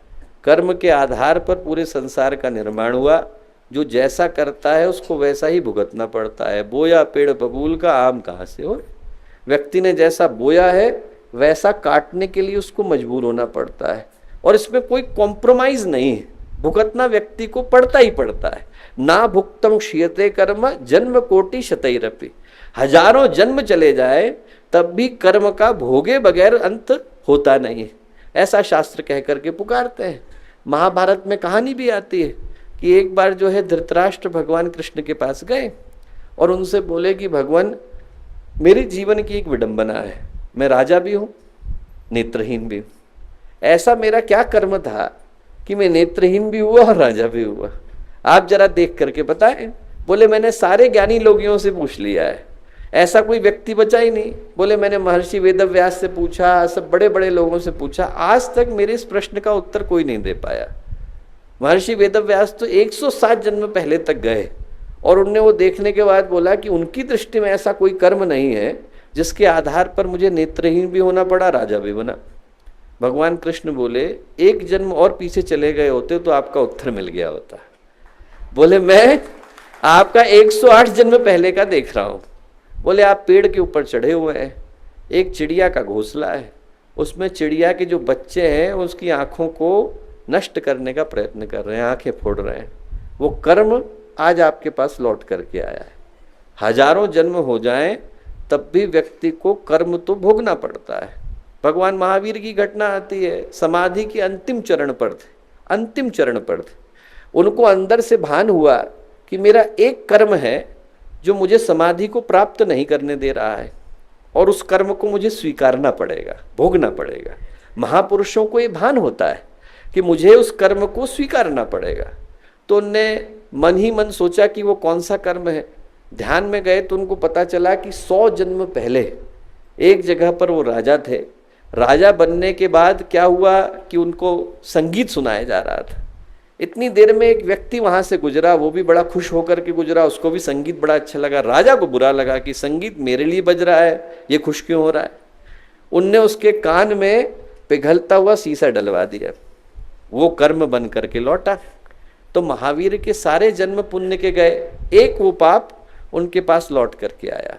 कर्म के आधार पर पूरे संसार का निर्माण हुआ। जो जैसा करता है उसको वैसा ही भुगतना पड़ता है। बोया पेड़ बबूल का, आम कहाँ से हो। व्यक्ति ने जैसा बोया है वैसा काटने के लिए उसको मजबूर होना पड़ता है, और इसमें कोई कॉम्प्रोमाइज नहीं है। भुगतना व्यक्ति को पड़ता ही पड़ता है। ना भुक्तम क्षीयते कर्म जन्म कोटि शतैरपि। हजारों जन्म चले जाए तब भी कर्म का भोगे बगैर अंत होता नहीं है, ऐसा शास्त्र कह करके पुकारते हैं। महाभारत में कहानी भी आती है कि एक बार जो है धृतराष्ट्र भगवान कृष्ण के पास गए और उनसे बोले कि भगवान, मेरे जीवन की एक विडंबना है, मैं राजा भी हूँ नेत्रहीन भी हूँ। ऐसा मेरा क्या कर्म था कि मैं नेत्रहीन भी हुआ और राजा भी हुआ, आप जरा देख करके बताएं। बोले मैंने सारे ज्ञानी लोगियों से पूछ लिया है, ऐसा कोई व्यक्ति बचा ही नहीं। बोले मैंने महर्षि वेदव्यास से पूछा, सब बड़े बड़े लोगों से पूछा, आज तक मेरे इस प्रश्न का उत्तर कोई नहीं दे पाया। महर्षि वेदव्यास तो 107 जन्म पहले तक गए और उनने वो देखने के बाद बोला कि उनकी दृष्टि में ऐसा कोई कर्म नहीं है जिसके आधार पर मुझे नेत्रहीन भी होना पड़ा, राजा भी बना। भगवान कृष्ण बोले एक जन्म और पीछे चले गए होते तो आपका उत्तर मिल गया होता। बोले मैं आपका 108 जन्म पहले का देख रहा हूं। बोले आप पेड़ के ऊपर चढ़े हुए हैं, एक चिड़िया का घोंसला है, उसमें चिड़िया के जो बच्चे हैं उसकी आंखों को नष्ट करने का प्रयत्न कर रहे हैं, आंखें फोड़ रहे हैं। वो कर्म आज आपके पास लौट करके आया है। हजारों जन्म हो जाएं तब भी व्यक्ति को कर्म तो भोगना पड़ता है। भगवान महावीर की घटना आती है, समाधि के अंतिम चरण पर थे, अंतिम चरण पर थे। उनको अंदर से भान हुआ कि मेरा एक कर्म है जो मुझे समाधि को प्राप्त नहीं करने दे रहा है, और उस कर्म को मुझे स्वीकारना पड़ेगा, भोगना पड़ेगा। महापुरुषों को ये भान होता है कि मुझे उस कर्म को स्वीकारना पड़ेगा। तो उनने मन ही मन सोचा कि वो कौन सा कर्म है। ध्यान में गए तो उनको पता चला कि 100 जन्म पहले एक जगह पर वो राजा थे। राजा बनने के बाद क्या हुआ कि उनको संगीत सुनाया जा रहा था। इतनी देर में एक व्यक्ति वहां से गुजरा, वो भी बड़ा खुश होकर के गुजरा, उसको भी संगीत बड़ा अच्छा लगा। राजा को बुरा लगा कि संगीत मेरे लिए बज रहा है, ये खुश क्यों हो रहा है। उनने उसके कान में पिघलता हुआ शीशा डलवा दिया, वो कर्म बन करके लौटा। तो महावीर के सारे जन्म पुण्य के गए, एक वो पाप उनके पास लौट करके आया।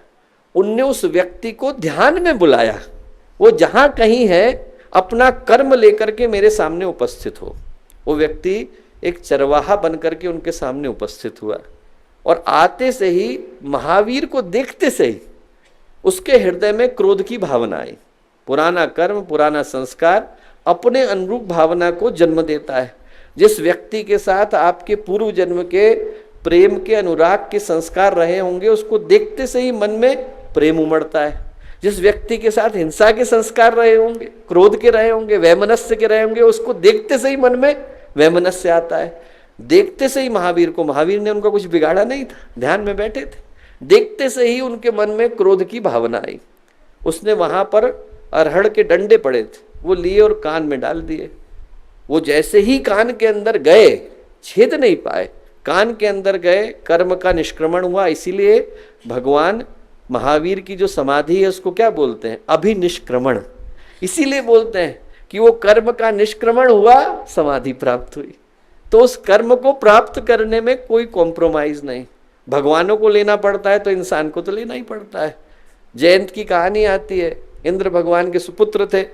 उनने उस व्यक्ति को ध्यान में बुलाया, वो जहां कहीं है अपना कर्म लेकर के मेरे सामने उपस्थित हो। वो व्यक्ति एक चरवाहा बन करके उनके सामने उपस्थित हुआ, और आते से ही महावीर को देखते से ही उसके हृदय में क्रोध की भावना आई। पुराना कर्म, पुराना संस्कार अपने अनुरूप भावना को जन्म देता है। जिस व्यक्ति के साथ आपके पूर्व जन्म के प्रेम के, अनुराग के संस्कार रहे होंगे, उसको देखते से ही मन में प्रेम उमड़ता है। जिस व्यक्ति के साथ हिंसा के संस्कार रहे होंगे, क्रोध के रहे होंगे, वैमनस्य के रहे होंगे, उसको देखते से ही मन में वैमनस्य आता है। देखते से ही महावीर को, महावीर ने उनका कुछ बिगाड़ा नहीं था, ध्यान में बैठे थे, देखते से ही उनके मन में क्रोध की भावना आई। उसने वहां पर अरहड़ के डंडे पड़े थे, वो लिए और कान में डाल दिए। वो जैसे ही कान के अंदर गए, छेद नहीं पाए, कान के अंदर गए, कर्म का निष्क्रमण हुआ। इसीलिए भगवान महावीर की जो समाधि है उसको क्या बोलते हैं? अभिनिष्क्रमण। इसीलिए बोलते हैं कि वो कर्म का निष्क्रमण हुआ, समाधि प्राप्त हुई। तो उस कर्म को प्राप्त करने में कोई कॉम्प्रोमाइज नहीं। भगवानों को लेना पड़ता है तो इंसान को तो लेना ही पड़ता है। जयंत की कहानी आती है, इंद्र भगवान के सुपुत्र थे।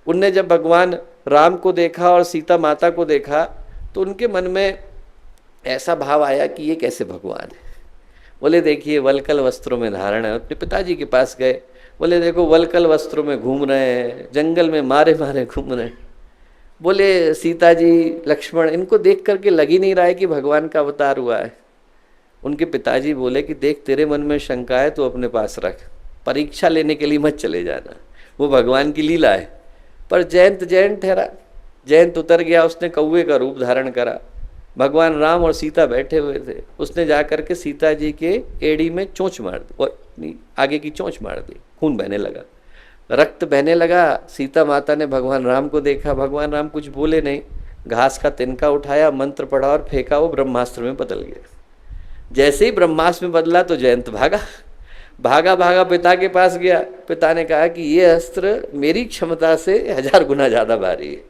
उनने जब भगवान राम को देखा और सीता माता को देखा तो उनके मन में ऐसा भाव आया कि ये कैसे भगवान है। बोले देखिए वलकल वस्त्रों में धारण है। अपने पिताजी के पास गए, बोले देखो वलकल वस्त्रों में घूम रहे हैं, जंगल में मारे मारे घूम रहे हैं। बोले सीता जी, लक्ष्मण, इनको देख करके लग ही नहीं रहा है कि भगवान का अवतार हुआ है। उनके पिताजी बोले कि देख तेरे मन में शंका है तो अपने पास रख, परीक्षा लेने के लिए मत चले जाना, वो भगवान की लीला है। पर जयंत जयंत ठहरा, जयंत उतर गया, उसने कौवे का रूप धारण करा। भगवान राम और सीता बैठे हुए थे, उसने जाकर के सीता जी के एड़ी में चोंच मार दी, और आगे की चोंच मार दी, खून बहने लगा, रक्त बहने लगा। सीता माता ने भगवान राम को देखा, भगवान राम कुछ बोले नहीं, घास का तिनका उठाया, मंत्र पढ़ा और फेंका, वो ब्रह्मास्त्र में बदल गया। जैसे ही ब्रह्मास्त्र में बदला तो जयंत भागा भागा भागा पिता के पास गया। पिता ने कहा कि ये अस्त्र मेरी क्षमता से 1000 गुना ज्यादा भारी है,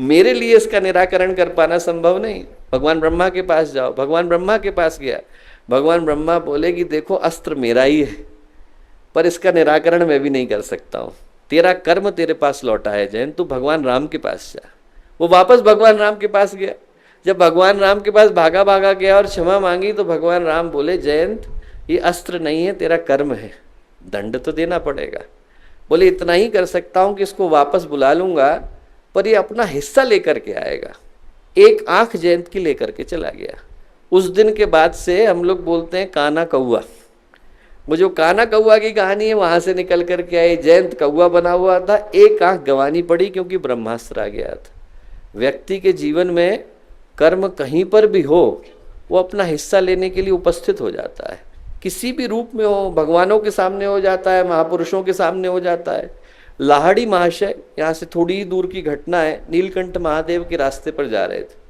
मेरे लिए इसका निराकरण कर पाना संभव नहीं, भगवान ब्रह्मा के पास जाओ। भगवान ब्रह्मा के पास गया, भगवान ब्रह्मा बोले कि देखो अस्त्र मेरा ही है, पर इसका निराकरण मैं भी नहीं कर सकता हूँ, तेरा कर्म तेरे पास लौटा है जयंत, तू भगवान राम के पास जा। वो वापस भगवान राम के पास गया। जब भगवान राम के पास भागा भागा गया और क्षमा मांगी तो भगवान राम बोले जयंत ये अस्त्र नहीं है, तेरा कर्म है, दंड तो देना पड़ेगा। बोले इतना ही कर सकता हूं कि इसको वापस बुला लूंगा, पर ये अपना हिस्सा लेकर के आएगा। एक आंख जयंत की लेकर के चला गया। उस दिन के बाद से हम लोग बोलते हैं काना कौआ। वो जो काना कौआ की कहानी है वहां से निकल करके आए, जयंत कौआ बना हुआ था, एक आंख गंवानी पड़ी क्योंकि ब्रह्मास्त्र आ गया था। व्यक्ति के जीवन में कर्म कहीं पर भी हो, वो अपना हिस्सा लेने के लिए उपस्थित हो जाता है, किसी भी रूप में हो, भगवानों के सामने हो जाता है, महापुरुषों के सामने हो जाता है। लाहड़ी महाशय, यहाँ से थोड़ी ही दूर की घटना है, नीलकंठ महादेव के रास्ते पर जा रहे थे,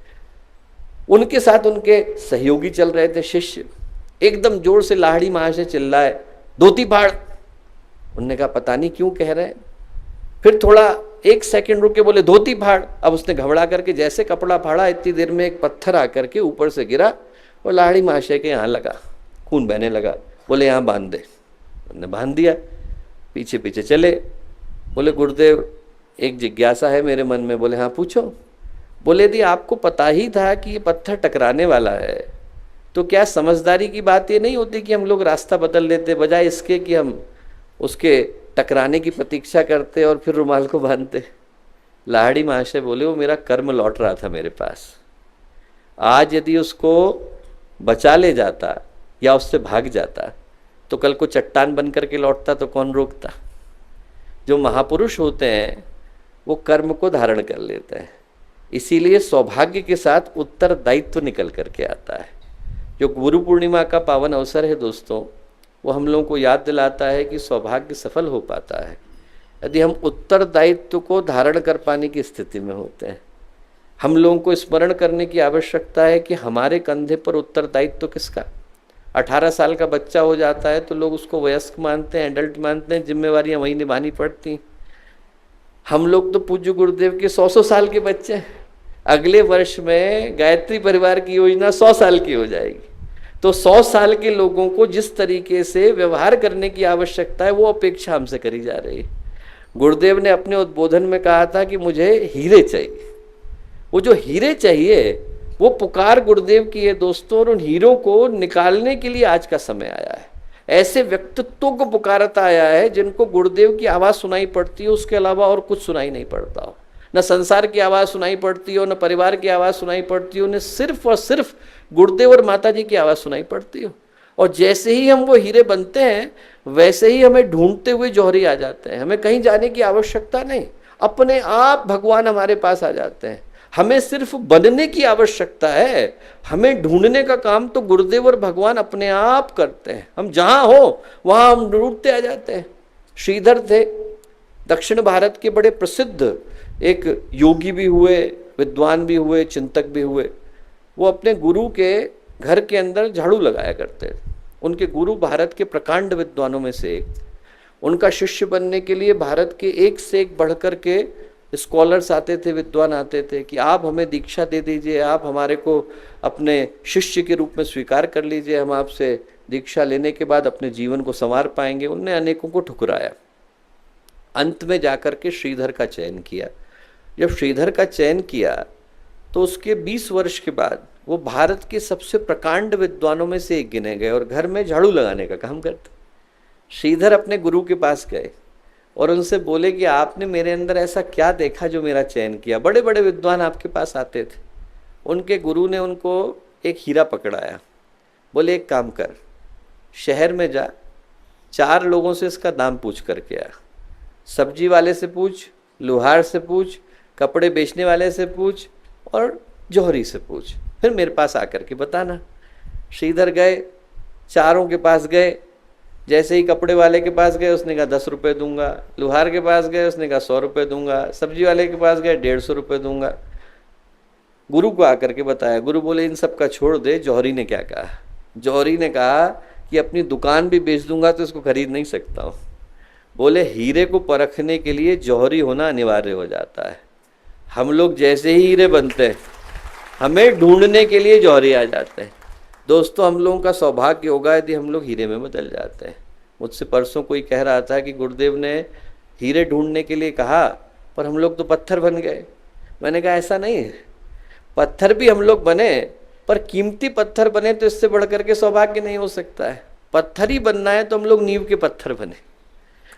उनके साथ उनके सहयोगी चल रहे थे, शिष्य। एकदम जोर से लाहड़ी महाशय चिल्लाए, धोती फाड़। उनने कहा पता नहीं क्यों कह रहे हैं। फिर थोड़ा 1 सेकंड रुके, बोले धोती फाड़। अब उसने घबरा करके जैसे कपड़ा फाड़ा, इतनी देर में एक पत्थर आकर के ऊपर से गिरा और लाहड़ी महाशय के यहाँ लगा, खून बहने लगा। बोले यहाँ बांध दे। उन्होंने बांध दिया, पीछे पीछे चले। बोले गुरुदेव एक जिज्ञासा है मेरे मन में। बोले हाँ पूछो। बोले दी आपको पता ही था कि ये पत्थर टकराने वाला है, तो क्या समझदारी की बात ये नहीं होती कि हम लोग रास्ता बदल लेते, बजाय इसके कि हम उसके टकराने की प्रतीक्षा करते और फिर रुमाल को बांधते। लाहड़ी महाशय बोले वो मेरा कर्म लौट रहा था मेरे पास, आज यदि उसको बचा ले जाता या उससे भाग जाता तो कल को चट्टान बन करके लौटता तो कौन रोकता। जो महापुरुष होते हैं वो कर्म को धारण कर लेते हैं, इसीलिए सौभाग्य के साथ उत्तरदायित्व निकल करके आता है। जो गुरु पूर्णिमा का पावन अवसर है दोस्तों, वो हम लोगों को याद दिलाता है कि सौभाग्य सफल हो पाता है यदि हम उत्तरदायित्व को धारण कर पाने की स्थिति में होते हैं। हम लोगों को स्मरण करने की आवश्यकता है कि हमारे कंधे पर उत्तरदायित्व किसका। 18 साल का बच्चा हो जाता है तो लोग उसको वयस्क मानते हैं, एडल्ट मानते हैं, जिम्मेवारियां वही निभानी पड़ती। हम लोग तो पूज्य गुरुदेव के 100 साल के बच्चे हैं। अगले वर्ष में गायत्री परिवार की योजना 100 साल की हो जाएगी। तो 100 साल के लोगों को जिस तरीके से व्यवहार करने की आवश्यकता है वो अपेक्षा हमसे करी जा रही है। गुरुदेव ने अपने उद्बोधन में कहा था कि मुझे हीरे चाहिए। वो जो हीरे चाहिए वो पुकार गुरुदेव की है दोस्तों, और उन हीरों को निकालने के लिए आज का समय आया है। ऐसे व्यक्तित्वों को पुकारता आया है जिनको गुरुदेव की आवाज़ सुनाई पड़ती हो, उसके अलावा और कुछ सुनाई नहीं पड़ता हो। न संसार की आवाज़ सुनाई पड़ती हो, न परिवार की आवाज़ सुनाई पड़ती हो, न सिर्फ और सिर्फ गुरुदेव और माता जी की आवाज़ सुनाई पड़ती हो। और जैसे ही हम वो हीरे बनते हैं वैसे ही हमें ढूंढते हुए जौहरी आ जाते हैं। हमें कहीं जाने की आवश्यकता नहीं, अपने आप भगवान हमारे पास आ जाते हैं। हमें सिर्फ बनने की आवश्यकता है, हमें ढूंढने का काम तो गुरुदेव और भगवान अपने आप करते हैं। हम जहाँ हो वहाँ हम ढूंढते आ जाते हैं। श्रीधर थे, दक्षिण भारत के बड़े प्रसिद्ध एक योगी भी हुए, विद्वान भी हुए, चिंतक भी हुए। वो अपने गुरु के घर के अंदर झाड़ू लगाया करते थे। उनके गुरु भारत के प्रकांड विद्वानों में से एक। उनका शिष्य बनने के लिए भारत के एक से एक बढ़कर के स्कॉलर्स आते थे, विद्वान आते थे कि आप हमें दीक्षा दे दीजिए, आप हमारे को अपने शिष्य के रूप में स्वीकार कर लीजिए, हम आपसे दीक्षा लेने के बाद अपने जीवन को संवार पाएंगे। उनने अनेकों को ठुकराया। अंत में जाकर के श्रीधर का चयन किया। जब श्रीधर का चयन किया तो उसके 20 वर्ष के बाद वो भारत के सबसे प्रकांड विद्वानों में से एक गिने गए और घर में झाड़ू लगाने का काम करते। श्रीधर अपने गुरु के पास गए और उनसे बोले कि आपने मेरे अंदर ऐसा क्या देखा जो मेरा चयन किया। बड़े बड़े विद्वान आपके पास आते थे। उनके गुरु ने उनको एक हीरा पकड़ाया। बोले एक काम कर, शहर में जा, 4 लोगों से इसका दाम पूछ करके आ। सब्जी वाले से पूछ, लोहार से पूछ, कपड़े बेचने वाले से पूछ और जौहरी से पूछ, फिर मेरे पास आकर के बताना। श्रीधर गए, 4 के पास गए। जैसे ही कपड़े वाले के पास गए उसने कहा 10 रुपये दूंगा, लोहार के पास गए उसने कहा 100 रुपये दूंगा, सब्जी वाले के पास गए 150 रुपये दूंगा। गुरु को आकर के बताया। गुरु बोले इन सब का छोड़ दे। जौहरी ने क्या कहा? जौहरी ने कहा कि अपनी दुकान भी बेच दूंगा तो इसको खरीद नहीं सकता हूँ। बोले हीरे को परखने के लिए जौहरी होना अनिवार्य हो जाता है। हम लोग जैसे ही हीरे बनते हैं हमें ढूंढने के लिए जौहरी आ जाते हैं। दोस्तों, हम लोगों का सौभाग्य होगा यदि हम लोग हीरे में बदल जाते हैं। मुझसे परसों कोई कह रहा था कि गुरुदेव ने हीरे ढूंढने के लिए कहा पर हम लोग तो पत्थर बन गए। मैंने कहा ऐसा नहीं है, पत्थर भी हम लोग बने पर कीमती पत्थर बने तो इससे बढ़ करके सौभाग्य नहीं हो सकता है। पत्थर ही बनना है तो हम लोग नींव के पत्थर बने,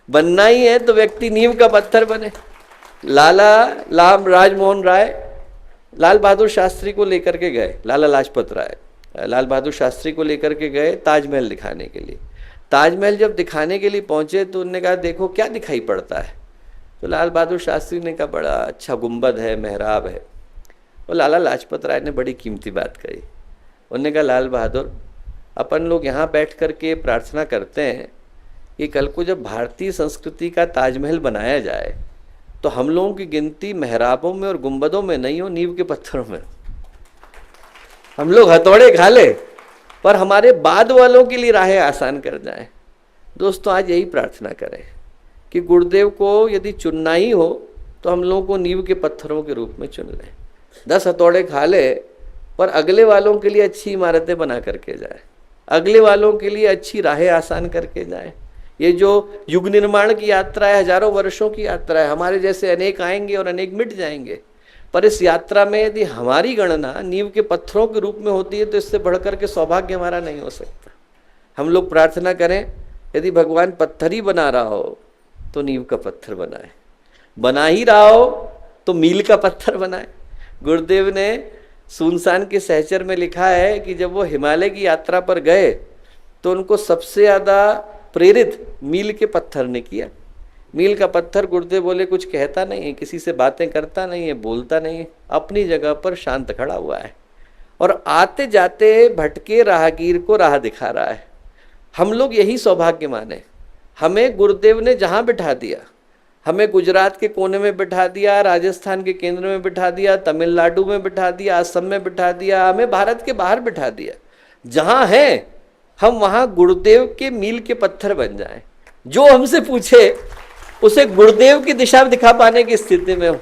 बनना ही है तो व्यक्ति नींव का पत्थर बने। लाला राजमोहन राय लाल बहादुर शास्त्री को लेकर के गए, लाला लाजपत राय लाल बहादुर शास्त्री को लेकर के गए ताजमहल दिखाने के लिए। ताजमहल जब दिखाने के लिए पहुंचे तो उन्होंने कहा देखो क्या दिखाई पड़ता है। तो लाल बहादुर शास्त्री ने कहा बड़ा अच्छा गुंबद है, मेहराब है। और लाला लाजपत राय ने बड़ी कीमती बात कही। उन्होंने कहा लाल बहादुर, अपन लोग यहाँ बैठ कर के प्रार्थना करते हैं कि कल को जब भारतीय संस्कृति का ताजमहल बनाया जाए तो हम लोगों की गिनती मेहराबों में और गुंबदों में नहीं हो, नींव के पत्थरों में। हम लोग हथौड़े खा ले पर हमारे बाद वालों के लिए राहें आसान कर जाए। दोस्तों, आज यही प्रार्थना करें कि गुरुदेव को यदि चुनना ही हो तो हम लोगों को नींव के पत्थरों के रूप में चुन लें। 10 हथौड़े खा ले पर अगले वालों के लिए अच्छी इमारतें बना करके जाए, अगले वालों के लिए अच्छी राहें आसान करके जाए। ये जो युग निर्माण की यात्रा है, हजारों वर्षों की यात्रा है। हमारे जैसे अनेक आएंगे और अनेक मिट जाएंगे, पर इस यात्रा में यदि हमारी गणना नींव के पत्थरों के रूप में होती है तो इससे बढ़कर के सौभाग्य हमारा नहीं हो सकता। हम लोग प्रार्थना करें, यदि भगवान पत्थर ही बना रहा हो तो नींव का पत्थर बनाए, बना ही रहा हो तो मील का पत्थर बनाए। गुरुदेव ने सुनसान के सहचर में लिखा है कि जब वो हिमालय की यात्रा पर गए तो उनको सबसे ज़्यादा प्रेरित मील के पत्थर ने किया। मील का पत्थर, गुरुदेव बोले, कुछ कहता नहीं है, किसी से बातें करता नहीं है, बोलता नहीं है, अपनी जगह पर शांत खड़ा हुआ है और आते जाते भटके राहगीर को राह दिखा रहा है। हम लोग यही सौभाग्य माने, हमें गुरुदेव ने जहाँ बिठा दिया, हमें गुजरात के कोने में बिठा दिया, राजस्थान के केंद्र में बिठा दिया, तमिलनाडु में बिठा दिया, असम में बिठा दिया, हमें भारत के बाहर बिठा दिया, जहाँ हैं हम वहाँ गुरुदेव के मील के पत्थर बन जाएं। जो हमसे पूछे उसे गुरुदेव की दिशा दिखा पाने की स्थिति में हो,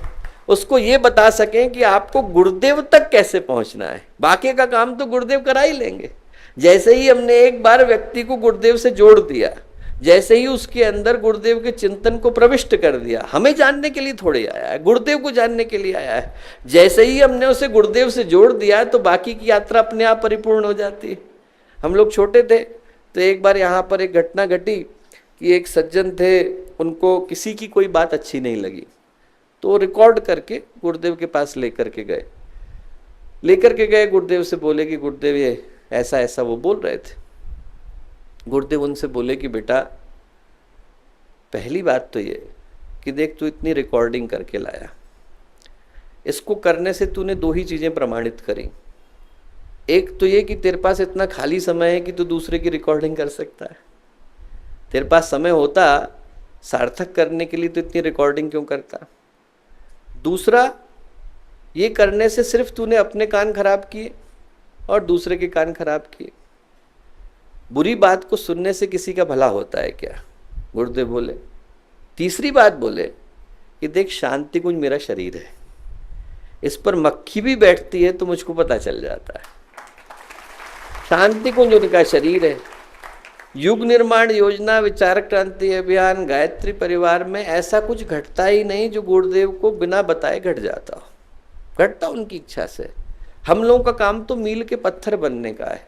उसको ये बता सकें कि आपको गुरुदेव तक कैसे पहुंचना है। बाकी का काम तो गुरुदेव करा ही लेंगे। जैसे ही हमने एक बार व्यक्ति को गुरुदेव से जोड़ दिया, जैसे ही उसके अंदर गुरुदेव के चिंतन को प्रविष्ट कर दिया, हमें जानने के लिए थोड़े आया है, गुरुदेव को जानने के लिए आया है। जैसे ही हमने उसे गुरुदेव से जोड़ दिया तो बाकी की यात्रा अपने आप परिपूर्ण हो जाती है। हम लोग छोटे थे तो एक बार यहाँ पर एक घटना घटी कि एक सज्जन थे, उनको किसी की कोई बात अच्छी नहीं लगी तो वो रिकॉर्ड करके गुरुदेव के पास लेकर के गए। गुरुदेव से बोले कि गुरुदेव ये ऐसा ऐसा वो बोल रहे थे। गुरुदेव उनसे बोले कि बेटा, पहली बात तो ये कि देख, तू इतनी रिकॉर्डिंग करके लाया, इसको करने से तूने दो ही चीज़ें प्रमाणित करी। एक तो ये कि तेरे पास इतना खाली समय है कि तू दूसरे की रिकॉर्डिंग कर सकता है। तेरे पास समय होता सार्थक करने के लिए तो इतनी रिकॉर्डिंग क्यों करता। दूसरा, ये करने से सिर्फ तूने अपने कान खराब किए और दूसरे के कान खराब किए। बुरी बात को सुनने से किसी का भला होता है क्या? गुरुदेव बोले। तीसरी बात बोले कि देख, शांति कुंज मेरा शरीर है, इस पर मक्खी भी बैठती है तो मुझको पता चल जाता है। शांति कुंज उनका शरीर है। युग निर्माण योजना, विचार क्रांति अभियान, गायत्री परिवार में ऐसा कुछ घटता ही नहीं जो गुरुदेव को बिना बताए घट जाता हो। घटता उनकी इच्छा से। हम लोगों का काम तो मील के पत्थर बनने का है।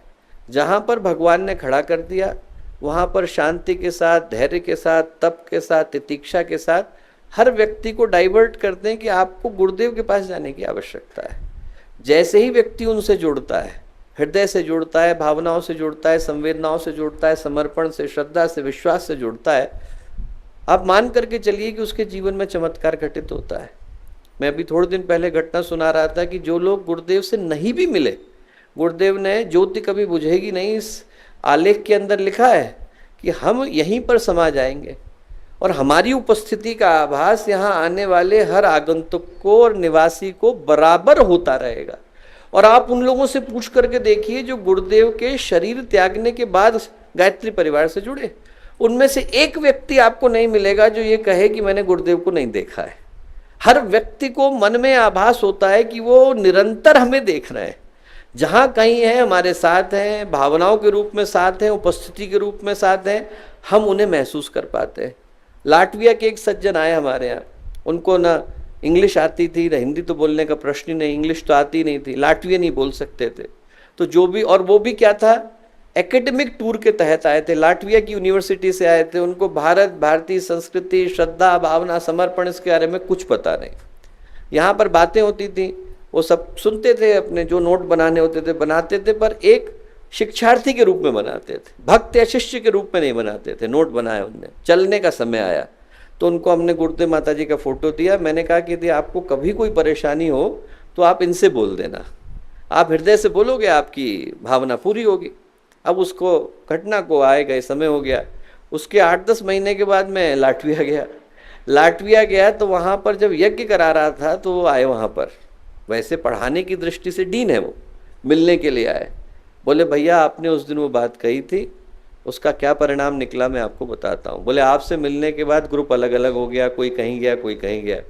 जहाँ पर भगवान ने खड़ा कर दिया वहाँ पर शांति के साथ, धैर्य के साथ, तप के साथ, तितिक्षा के साथ हर व्यक्ति को डाइवर्ट करते हैं कि आपको गुरुदेव के पास जाने की आवश्यकता है। जैसे ही व्यक्ति उनसे जुड़ता है, हृदय से जुड़ता है, भावनाओं से जुड़ता है, संवेदनाओं से जुड़ता है, समर्पण से, श्रद्धा से, विश्वास से जुड़ता है, आप मान करके चलिए कि उसके जीवन में चमत्कार घटित होता है। मैं अभी थोड़े दिन पहले घटना सुना रहा था कि जो लोग गुरुदेव से नहीं भी मिले, गुरुदेव ने ज्योति कभी बुझेगी नहीं इस आलेख के अंदर लिखा है कि हम यहीं पर समा जाएंगे और हमारी उपस्थिति का आभास यहाँ आने वाले हर आगंतुक को और निवासी को बराबर होता रहेगा। और आप उन लोगों से पूछ करके देखिए जो गुरुदेव के शरीर त्यागने के बाद गायत्री परिवार से जुड़े, उनमें से एक व्यक्ति आपको नहीं मिलेगा जो ये कहे कि मैंने गुरुदेव को नहीं देखा है। हर व्यक्ति को मन में आभास होता है कि वो निरंतर हमें देख रहे हैं, जहाँ कहीं है हमारे साथ हैं, भावनाओं के रूप में साथ हैं, उपस्थिति के रूप में साथ हैं, हम उन्हें महसूस कर पाते हैं। लाटविया के एक सज्जन आए हमारे यहाँ, उनको ना इंग्लिश आती थी ना हिंदी, तो बोलने का प्रश्न ही नहीं, इंग्लिश तो आती नहीं थी, लाटविया नहीं बोल सकते थे। तो जो भी, और वो भी क्या था, एकेडमिक टूर के तहत आए थे, लाटविया की यूनिवर्सिटी से आए थे। उनको भारत, भारतीय संस्कृति, श्रद्धा, भावना, समर्पण, इसके बारे में कुछ पता नहीं। यहाँ पर बातें होती थी, वो सब सुनते थे, अपने जो नोट बनाने होते थे बनाते थे, पर एक शिक्षार्थी के रूप में बनाते थे, भक्त या शिष्य के रूप में नहीं बनाते थे। नोट बनाए उनने, चलने का समय आया तो उनको हमने गुरुदेव माता जी का फोटो दिया। मैंने कहा कि यदि आपको कभी कोई परेशानी हो तो आप इनसे बोल देना, आप हृदय से बोलोगे, आपकी भावना पूरी होगी। अब उसको घटना को आए गए समय हो गया। उसके 8-10 महीने के बाद मैं लाटविया गया तो वहाँ पर जब यज्ञ करा रहा था तो वो आए वहाँ पर, वैसे पढ़ाने की दृष्टि से डीन है, वो मिलने के लिए आए। बोले भैया आपने उस दिन वो बात कही थी, उसका क्या परिणाम निकला मैं आपको बताता हूँ। बोले आपसे मिलने के बाद ग्रुप अलग अलग हो गया, कोई कहीं गया कोई कहीं गया।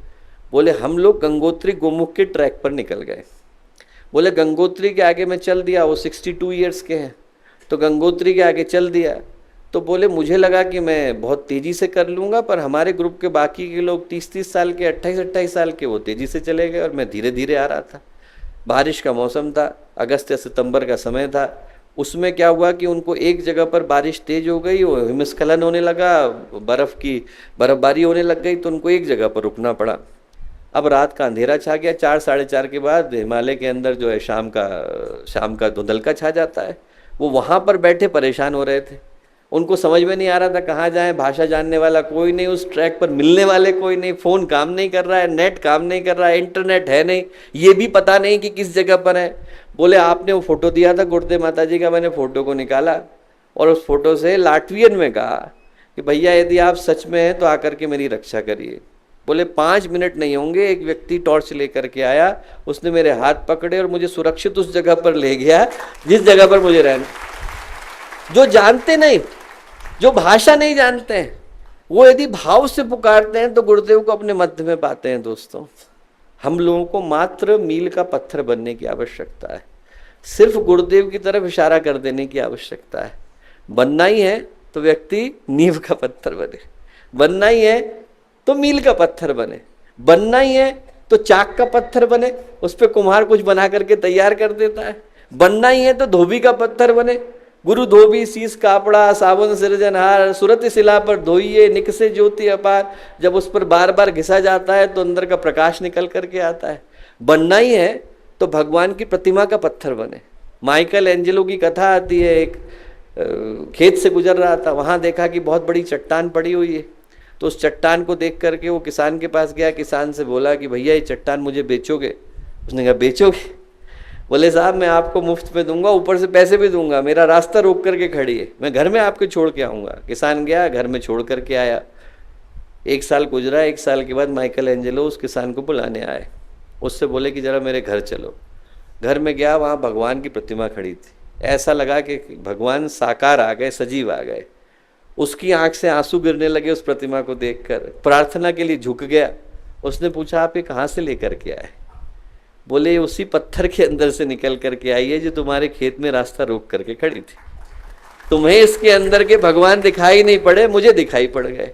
बोले हम लोग गंगोत्री गोमुख के ट्रैक पर निकल गए। बोले गंगोत्री के आगे मैं चल दिया, वो 62 ईयर्स के हैं, तो गंगोत्री के आगे चल दिया। तो बोले मुझे लगा कि मैं बहुत तेज़ी से कर लूँगा, पर हमारे ग्रुप के बाकी के लोग 30-30 साल के, 28-28 साल के, वो तेज़ी से चले गए और मैं धीरे धीरे आ रहा था। बारिश का मौसम था, अगस्त या सितंबर का समय था। उसमें क्या हुआ कि उनको एक जगह पर बारिश तेज हो गई, वो हिमस्खलन होने लगा, बर्फ़बारी होने लग गई, तो उनको एक जगह पर रुकना पड़ा। अब रात का अंधेरा छा गया, 4 साढ़े 4 के बाद हिमालय के अंदर जो है शाम का धुंधलका छा जाता है। वो वहाँ पर बैठे परेशान हो रहे थे, उनको समझ में नहीं आ रहा था कहाँ जाएं, भाषा जानने वाला कोई नहीं, उस ट्रैक पर मिलने वाले कोई नहीं, फ़ोन काम नहीं कर रहा है, नेट काम नहीं कर रहा है, इंटरनेट है नहीं, ये भी पता नहीं कि किस जगह पर है। बोले आपने वो फ़ोटो दिया था गुरुदेव माता जी का, मैंने फ़ोटो को निकाला और उस फोटो से लाटवियन में कहा कि भैया यदि आप सच में हैं तो आकर के मेरी रक्षा करिए। बोले 5 मिनट नहीं होंगे, एक व्यक्ति टॉर्च लेकर के आया, उसने मेरे हाथ पकड़े और मुझे सुरक्षित उस जगह पर ले गया जिस जगह पर मुझे रहना। जो जानते नहीं, जो भाषा नहीं जानते हैं, वो यदि भाव से पुकारते हैं तो गुरुदेव को अपने मध्य में पाते हैं। दोस्तों, हम लोगों को मात्र मील का पत्थर बनने की आवश्यकता है, सिर्फ गुरुदेव की तरफ इशारा कर देने की आवश्यकता है। बनना ही है तो व्यक्ति नींव का पत्थर बने, बनना ही है तो मील का पत्थर बने, बनना ही है तो चाक का पत्थर बने, उस पर कुम्हार कुछ बना करके तैयार कर देता है। बनना ही है तो धोबी का पत्थर बने, गुरु धोबी शीस कापड़ा सावन सृजनहार, सुरत शिला पर धोइए निकसे ज्योति अपार। जब उस पर बार बार घिसा जाता है तो अंदर का प्रकाश निकल करके आता है। बनना ही है तो भगवान की प्रतिमा का पत्थर बने। माइकल एंजेलो की कथा आती है, एक खेत से गुजर रहा था, वहाँ देखा कि बहुत बड़ी चट्टान पड़ी हुई है, तो उस चट्टान को देख करके वो किसान के पास गया, किसान से बोला कि भैया ये चट्टान मुझे बेचोगे? उसने कहा बेचोगे? बोले साहब मैं आपको मुफ्त में दूंगा, ऊपर से पैसे भी दूंगा, मेरा रास्ता रोक करके खड़ी है, मैं घर में आपके छोड़ के आऊँगा। किसान गया, घर में छोड़ करके आया। 1 साल गुजरा, 1 साल के बाद माइकल एंजेलो उस किसान को बुलाने आए, उससे बोले कि ज़रा मेरे घर चलो। घर में गया, वहाँ भगवान की प्रतिमा खड़ी थी, ऐसा लगा कि भगवान साकार आ गए, सजीव आ गए। उसकी आंख से आंसू गिरने लगे उस प्रतिमा को देखकर, प्रार्थना के लिए झुक गया। उसने पूछा आप ये कहाँ से लेकर के आए? बोले ये उसी पत्थर के अंदर से निकल करके आई है जो तुम्हारे खेत में रास्ता रोक करके खड़ी थी। तुम्हें इसके अंदर के भगवान दिखाई नहीं पड़े, मुझे दिखाई पड़ गए।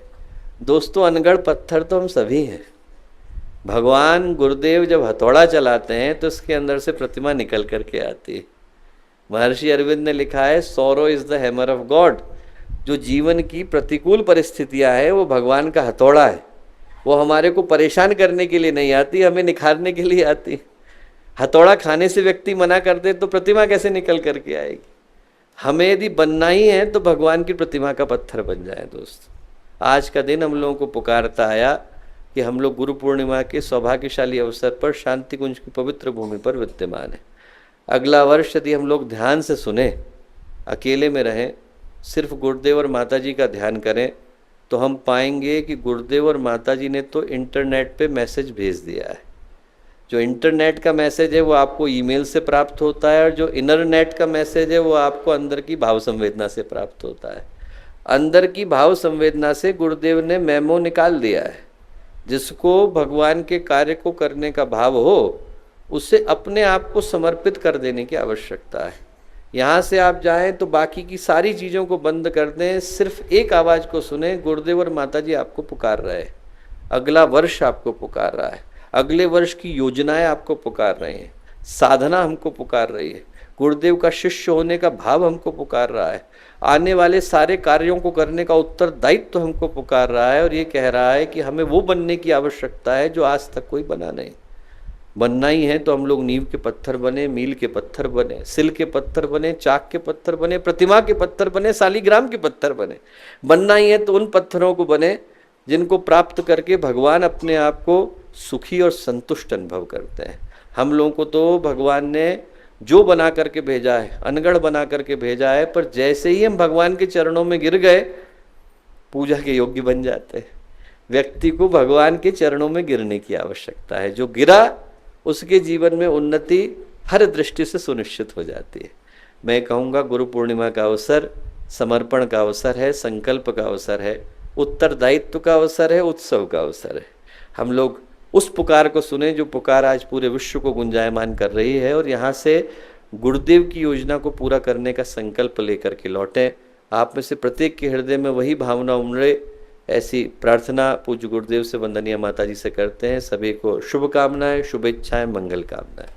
दोस्तों, अनगढ़ पत्थर तो हम सभी हैं। भगवान गुरुदेव जब हथौड़ा चलाते हैं तो इसके अंदर से प्रतिमा निकल करके आती है। महर्षि अरविंद ने लिखा है, sorrow is the hammer of God. जो जीवन की प्रतिकूल परिस्थितियां हैं वो भगवान का हथौड़ा है। वो हमारे को परेशान करने के लिए नहीं आती, हमें निखारने के लिए आती। हथौड़ा खाने से व्यक्ति मना कर दे तो प्रतिमा कैसे निकल करके आएगी? हमें यदि बनना ही है तो भगवान की प्रतिमा का पत्थर बन जाए। दोस्त, आज का दिन हम लोगों को पुकारता आया कि हम लोग गुरु पूर्णिमा के सौभाग्यशाली अवसर पर शांति कुंज की पवित्र भूमि पर विद्यमान है। अगला वर्ष यदि हम लोग ध्यान से सुने, अकेले में रहें, सिर्फ गुरुदेव और माता जी का ध्यान करें, तो हम पाएंगे कि गुरुदेव और माता जी ने तो इंटरनेट पे मैसेज भेज दिया है। जो इंटरनेट का मैसेज है वो आपको ईमेल से प्राप्त होता है, और जो इंटरनेट का मैसेज है वो आपको अंदर की भाव संवेदना से प्राप्त होता है। अंदर की भाव संवेदना से गुरुदेव ने मेमो निकाल दिया है। जिसको भगवान के कार्य को करने का भाव हो, उसे अपने आप को समर्पित कर देने की आवश्यकता है। यहाँ से आप जाएं तो बाकी की सारी चीज़ों को बंद कर दें, सिर्फ एक आवाज़ को सुने, गुरुदेव और माता जी आपको पुकार रहे हैं। अगला वर्ष आपको पुकार रहा है, अगले वर्ष की योजनाएं आपको पुकार रहे हैं, साधना हमको पुकार रही है, गुरुदेव का शिष्य होने का भाव हमको पुकार रहा है, आने वाले सारे कार्यों को करने का उत्तरदायित्व तो हमको पुकार रहा है, और ये कह रहा है कि हमें वो बनने की आवश्यकता है जो आज तक कोई बना नहीं। बनना ही है तो हम लोग नींव के पत्थर बने, मील के पत्थर बने, सिल के पत्थर बने, चाक के पत्थर बने, प्रतिमा के पत्थर बने, शालिग्राम के पत्थर बने। बनना ही है तो उन पत्थरों को बने जिनको प्राप्त करके भगवान अपने आप को सुखी और संतुष्ट अनुभव करते हैं। हम लोगों को तो भगवान ने जो बना करके भेजा है, अनगढ़ बना करके भेजा है, पर जैसे ही हम भगवान के चरणों में गिर गए, पूजा के योग्य बन जाते हैं। व्यक्ति को भगवान के चरणों में गिरने की आवश्यकता है। जो गिरा उसके जीवन में उन्नति हर दृष्टि से सुनिश्चित हो जाती है। मैं कहूँगा गुरु पूर्णिमा का अवसर समर्पण का अवसर है, संकल्प का अवसर है, उत्तरदायित्व का अवसर है, उत्सव का अवसर है। हम लोग उस पुकार को सुने जो पुकार आज पूरे विश्व को गुंजायमान कर रही है, और यहाँ से गुरुदेव की योजना को पूरा करने का संकल्प लेकर के लौटें। आप में से प्रत्येक के हृदय में वही भावना उमड़े, ऐसी प्रार्थना पूज्य गुरुदेव से, वंदनीय माता जी से करते हैं। सभी को शुभकामनाएं, शुभेच्छाएं, मंगल कामनाएं।